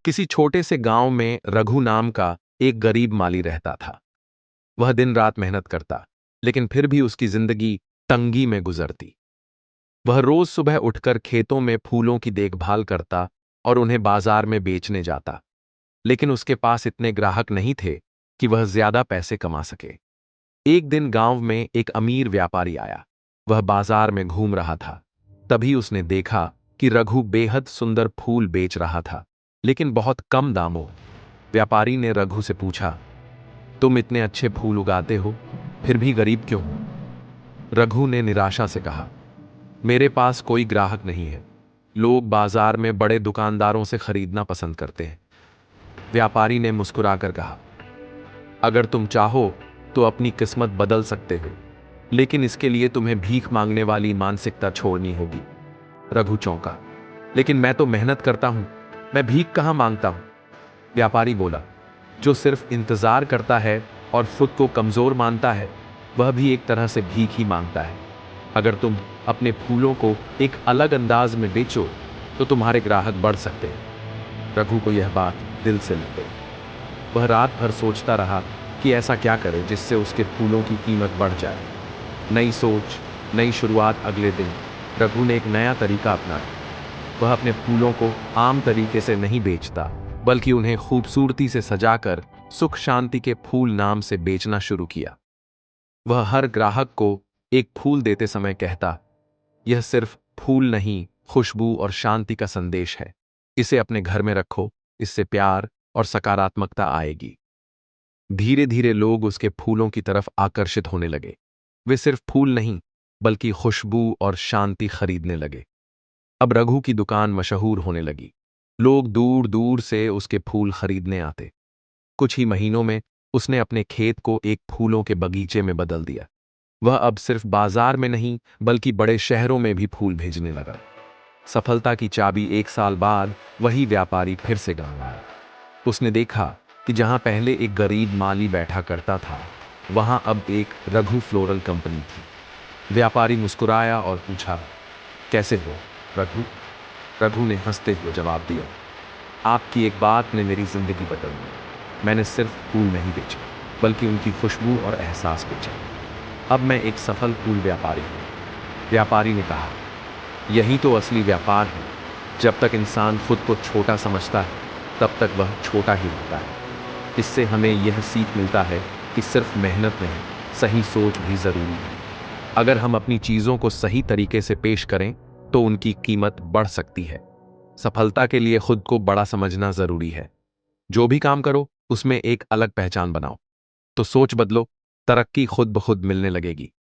किसी छोटे से गांव में रघु नाम का एक गरीब माली रहता था। वह दिन रात मेहनत करता, लेकिन फिर भी उसकी जिंदगी तंगी में गुजरती। वह रोज सुबह उठकर खेतों में फूलों की देखभाल करता और उन्हें बाजार में बेचने जाता, लेकिन उसके पास इतने ग्राहक नहीं थे कि वह ज्यादा पैसे कमा सके। एक दिन गांव में एक अमीर व्यापारी आया। वह बाजार में घूम रहा था। तभी उसने देखा कि रघु बेहद सुंदर फूल बेच रहा था, लेकिन बहुत कम दामों। व्यापारी ने रघु से पूछा, तुम इतने अच्छे फूल उगाते हो, फिर भी गरीब क्यों हो? रघु ने निराशा से कहा, मेरे पास कोई ग्राहक नहीं है। लोग बाजार में बड़े दुकानदारों से खरीदना पसंद करते हैं। व्यापारी ने मुस्कुराकर कहा, अगर तुम चाहो तो अपनी किस्मत बदल सकते हो, लेकिन इसके लिए तुम्हें भीख मांगने वाली मानसिकता छोड़नी होगी। रघु चौंका, लेकिन मैं तो मेहनत करता हूं, मैं भीख कहां मांगता हूं? व्यापारी बोला, जो सिर्फ इंतजार करता है और खुद को कमजोर मानता है, वह भी एक तरह से भीख ही मांगता है। अगर तुम अपने फूलों को एक अलग अंदाज में बेचो तो तुम्हारे ग्राहक बढ़ सकते हैं। रघु को यह बात दिल से लग गई। वह रात भर सोचता रहा कि ऐसा क्या करे जिससे उसके फूलों की कीमत बढ़ जाए। नई सोच, नई शुरुआत। अगले दिन रघु ने एक नया तरीका अपनाया। वह अपने फूलों को आम तरीके से नहीं बेचता, बल्कि उन्हें खूबसूरती से सजाकर सुख शांति के फूल नाम से बेचना शुरू किया। वह हर ग्राहक को एक फूल देते समय कहता, यह सिर्फ फूल नहीं, खुशबू और शांति का संदेश है। इसे अपने घर में रखो, इससे प्यार और सकारात्मकता आएगी। धीरे धीरे लोग उसके फूलों की तरफ आकर्षित होने लगे। वे सिर्फ फूल नहीं, बल्कि खुशबू और शांति खरीदने लगे। अब रघु की दुकान मशहूर होने लगी। लोग दूर दूर से उसके फूल खरीदने आते। कुछ ही महीनों में उसने अपने खेत को एक फूलों के बगीचे में बदल दिया। वह अब सिर्फ बाजार में नहीं, बल्कि बड़े शहरों में भी फूल भेजने लगा। सफलता की चाबी 1 साल बाद वही व्यापारी फिर से गांव आया। उसने देखा कि जहां पहले एक गरीब माली बैठा करता था, वहां अब एक रघु फ्लोरल कंपनी थी। व्यापारी मुस्कुराया और पूछा, कैसे हो रघु? रघु ने हंसते हुए जवाब दिया, आपकी एक बात ने मेरी जिंदगी बदल दी। मैंने सिर्फ फूल नहीं बेचे, बल्कि उनकी खुशबू और एहसास बेचे। अब मैं एक सफल फूल व्यापारी हूँ। व्यापारी ने कहा, यही तो असली व्यापार है। जब तक इंसान खुद को छोटा समझता है, तब तक वह छोटा ही रहता है। इससे हमें यह सीख मिलता है कि सिर्फ मेहनत नहीं, सही सोच भी जरूरी है। अगर हम अपनी चीजों को सही तरीके से पेश करें तो उनकी कीमत बढ़ सकती है। सफलता के लिए खुद को बड़ा समझना जरूरी है। जो भी काम करो, उसमें एक अलग पहचान बनाओ। तो सोच बदलो, तरक्की खुद ब खुद मिलने लगेगी।